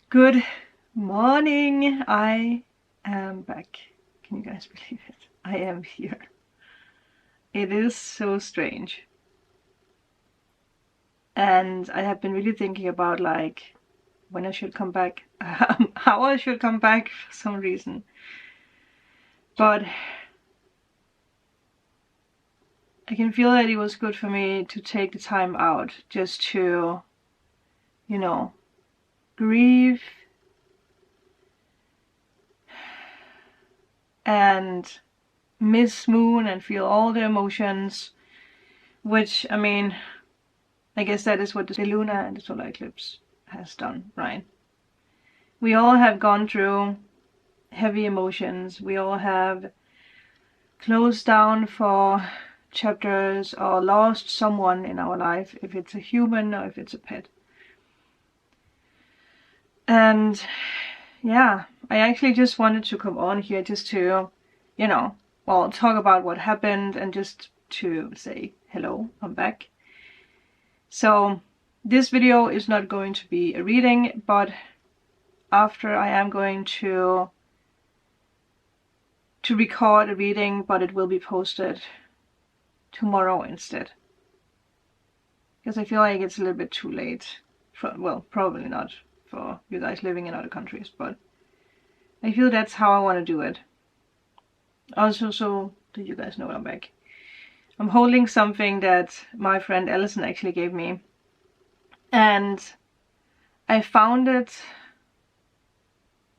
Good morning. I am back. Can you guys believe it? I am here. It is so strange. And I have been really thinking about like when I should come back, how I should come back for some reason. But I can feel that it was good for me to take the time out just to, grieve and miss Moon and feel all the emotions, which, I guess that is what the lunar and the solar eclipse has done, right? We all have gone through heavy emotions. We all have closed down for chapters or lost someone in our life, if it's a human or if it's a pet. And yeah, I actually just wanted to come on here just to, talk about what happened and just to say hello, I'm back. So this video is not going to be a reading, but after I am going to record a reading, but it will be posted tomorrow instead. Because I feel like it's a little bit too late. Well, probably not for you guys living in other countries, but I feel that's how I want to do it. Also, so that you guys know I'm back. I'm holding something that my friend Allison actually gave me. And I found it,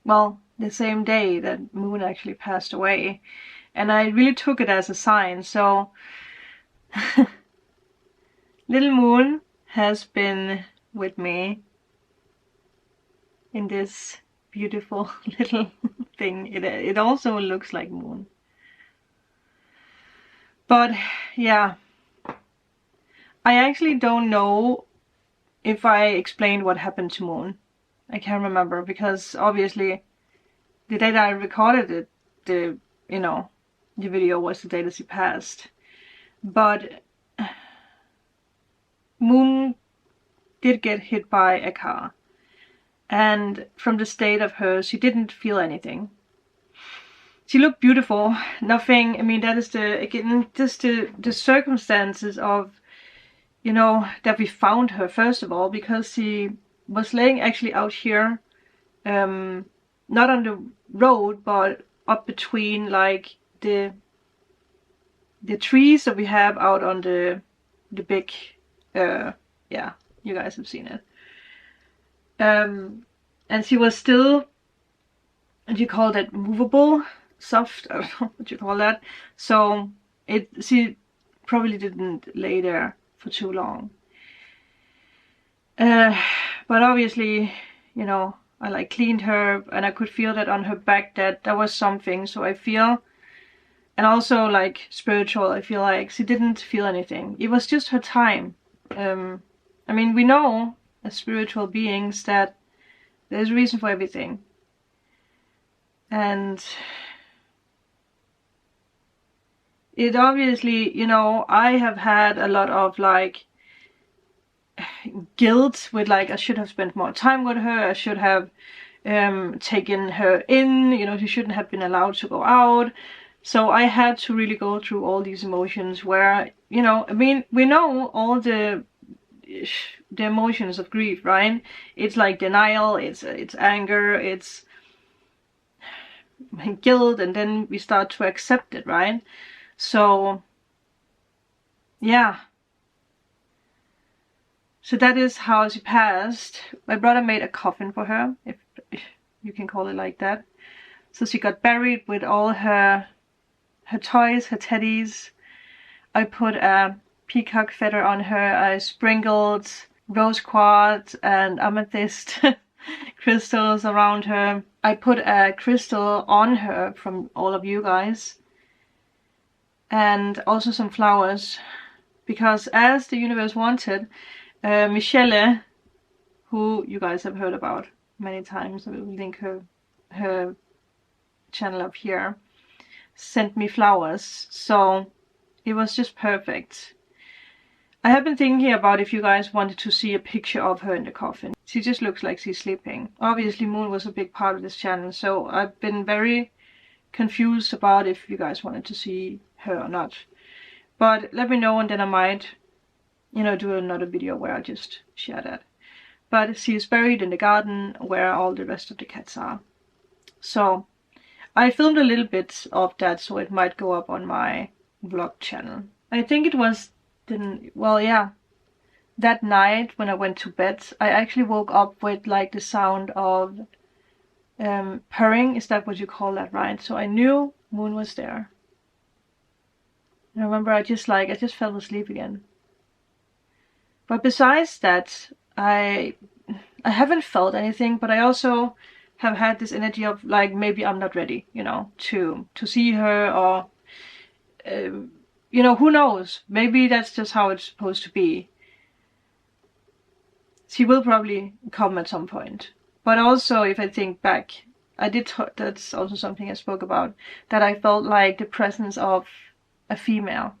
well, the same day that Moon actually passed away. And I really took it as a sign. So Little Moon has been with me in this beautiful little thing. It also looks like Moon. But yeah, I actually don't know if I explained what happened to Moon. I can't remember, because obviously the day that I recorded it, the video was the day that she passed. But Moon did get hit by a car. And from the state of her, she didn't feel anything. She looked beautiful. Nothing, that is just the circumstances of, that we found her, first of all, because she was laying actually out here, not on the road, but up between like the trees that we have out on the big, yeah, you guys have seen it. And she was still, what do you call that, movable, soft, I don't know what you call that. So she probably didn't lay there for too long. But obviously, I like cleaned her, and I could feel that on her back that there was something. So I feel, and also like spiritual, I feel like she didn't feel anything. It was just her time. We know as spiritual beings that there's a reason for everything. And it obviously, I have had a lot of like guilt with like, I should have spent more time with her. I should have taken her in, she shouldn't have been allowed to go out. So I had to really go through all these emotions where, we know all the emotions of grief, right? It's like denial, it's anger, it's guilt, and then we start to accept it, right? So yeah, so that is how she passed. My brother made a coffin for her, if you can call it like that. So she got buried with all her toys, her teddies. I put a peacock feather on her. I sprinkled rose quartz and amethyst crystals around her. I put a crystal on her from all of you guys. And also some flowers. Because as the universe wanted, Michelle, who you guys have heard about many times, I will link her channel up here, sent me flowers. So it was just perfect. I have been thinking about if you guys wanted to see a picture of her in the coffin. She just looks like she's sleeping. Obviously Moon was a big part of this channel, so I've been very confused about if you guys wanted to see her or not. But let me know, and then I might, you know, do another video where I just share that. But she is buried in the garden where all the rest of the cats are. So I filmed a little bit of that, so it might go up on my vlog channel. I think it was that night when I went to bed, I actually woke up with like the sound of purring. Is that what you call that, right? So I knew Moon was there. And I remember I just fell asleep again. But besides that, I haven't felt anything, but I also have had this energy of like, maybe I'm not ready, you know, to see her, or you know, who knows, maybe that's just how it's supposed to be. She will probably come at some point. But also, if I think back, that's also something I spoke about, that I felt like the presence of a female.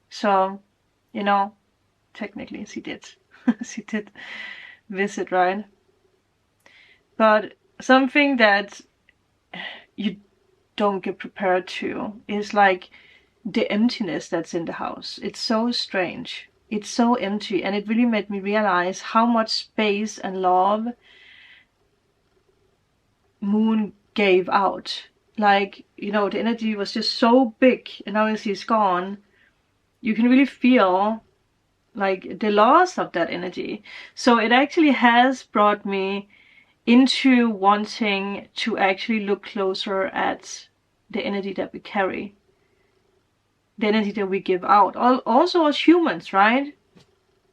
So, you know, technically she did. She did visit, right? But something that you don't get prepared to is like the emptiness that's in the house. It's so strange. It's so empty, and it really made me realize how much space and love Moon gave out. Like, you know, the energy was just so big, and now as she's gone, you can really feel like the loss of that energy. So it actually has brought me into wanting to actually look closer at the energy that we carry, the energy that we give out, also as humans, right?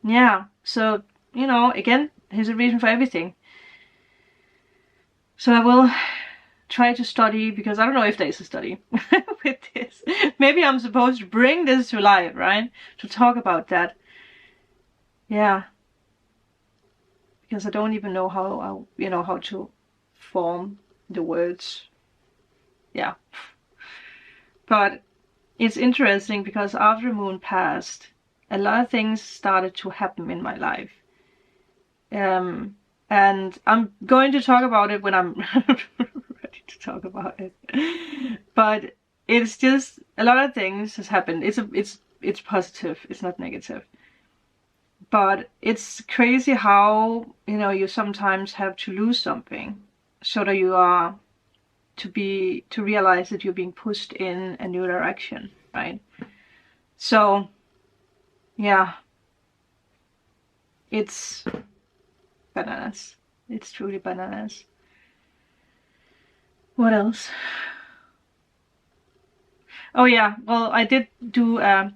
Yeah, so, you know, again, there's a reason for everything. So I will try to study, because I don't know if there's a study with this. Maybe I'm supposed to bring this to life, right? To talk about that. Yeah. Because I don't even know how to form the words. Yeah. But it's interesting, because after Moon passed, a lot of things started to happen in my life. And I'm going to talk about it when I'm ready to talk about it. But it's just, a lot of things has happened. It's positive, it's not negative. But it's crazy how, you know, you sometimes have to lose something so that you are to realize that you're being pushed in a new direction, right? So yeah, it's bananas. It's truly bananas. What else? Oh yeah, well, I did do a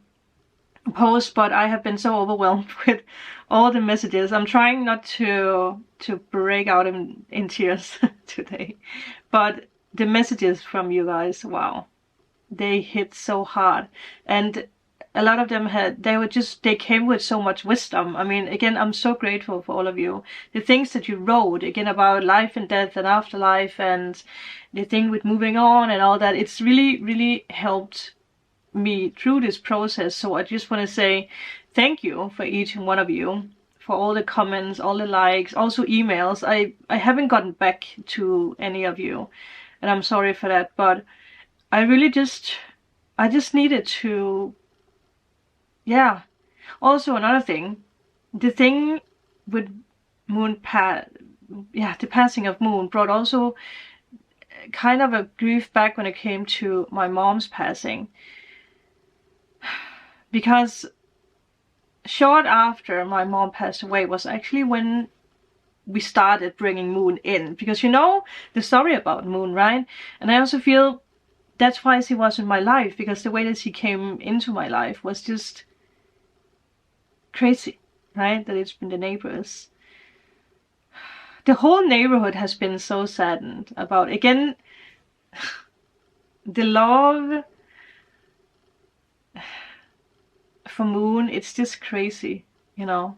post, but I have been so overwhelmed with all the messages. I'm trying not to break out in tears today, but the messages from you guys, wow, they hit so hard. And a lot of them they came with so much wisdom. I mean, again, I'm so grateful for all of you. The things that you wrote, again, about life and death and afterlife, and the thing with moving on and all that, it's really, really helped me through this process. So I just want to say thank you for each and one of you, for all the comments, all the likes, also emails. I haven't gotten back to any of you, and I'm sorry for that, but I just needed to, yeah. Also, another thing, the thing with the passing of Moon brought also kind of a grief back when it came to my mom's passing. Because short after my mom passed away was actually when we started bringing Moon in. Because you know the story about Moon, right? And I also feel that's why she was in my life, because the way that she came into my life was just crazy, right? That it's been the neighbors. The whole neighborhood has been so saddened about, again, the love for Moon. It's just crazy, you know.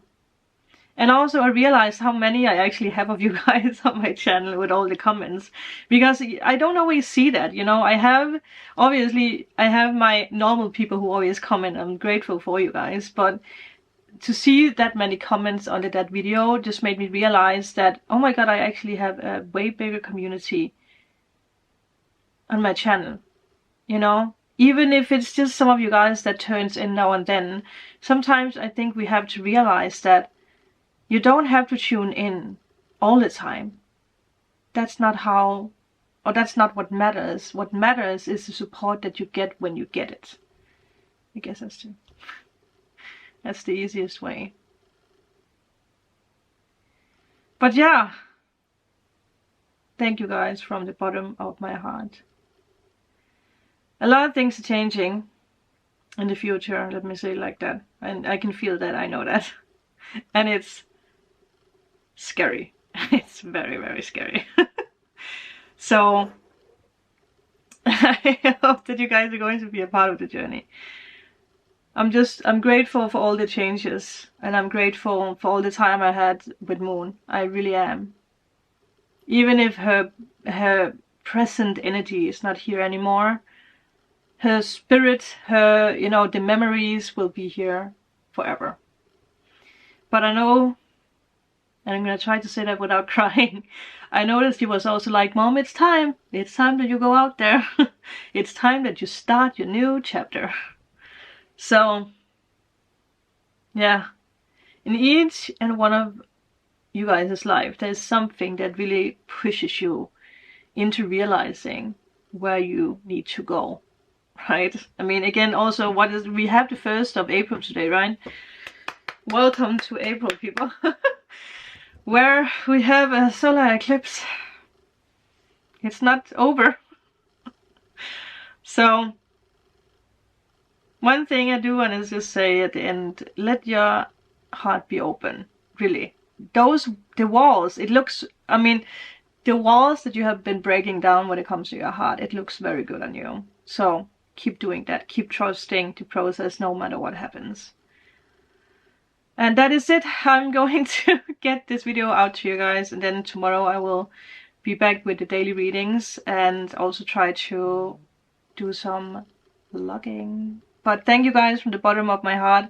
And also I realized how many I actually have of you guys on my channel with all the comments, because I don't always see that, you know. I have my normal people who always comment. I'm grateful for you guys, but to see that many comments under that video just made me realize that, oh my god, I actually have a way bigger community on my channel, you know? Even if it's just some of you guys that turns in now and then, sometimes I think we have to realize that you don't have to tune in all the time. That's not how, or that's not what matters. What matters is the support that you get when you get it. I guess that's the easiest way. But yeah, thank you guys from the bottom of my heart. A lot of things are changing in the future, let me say it like that. And I can feel that, I know that. And it's scary. It's very, very scary. So I hope that you guys are going to be a part of the journey. I'm grateful for all the changes, and I'm grateful for all the time I had with Moon. I really am. Even if her present energy is not here anymore, her spirit, her, you know, the memories will be here forever. But I know, and I'm gonna try to say that without crying, I know that she was also like, Mom, it's time. It's time that you go out there. It's time that you start your new chapter. So, yeah, in each and one of you guys' life, there's something that really pushes you into realizing where you need to go, right? I mean, again, also, we have the 1st of April today, right? Welcome to April, people. Where we have a solar eclipse. It's not over. So, one thing I do want to just say at the end, let your heart be open, really. The walls, it looks, I mean, the walls that you have been breaking down when it comes to your heart, it looks very good on you. So keep doing that. Keep trusting the process no matter what happens. And that is it. I'm going to get this video out to you guys, and then tomorrow I will be back with the daily readings and also try to do some vlogging. But thank you guys from the bottom of my heart.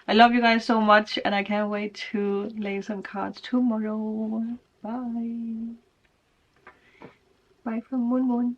I love you guys so much, and I can't wait to lay some cards tomorrow. Bye. Bye from Moon Moon.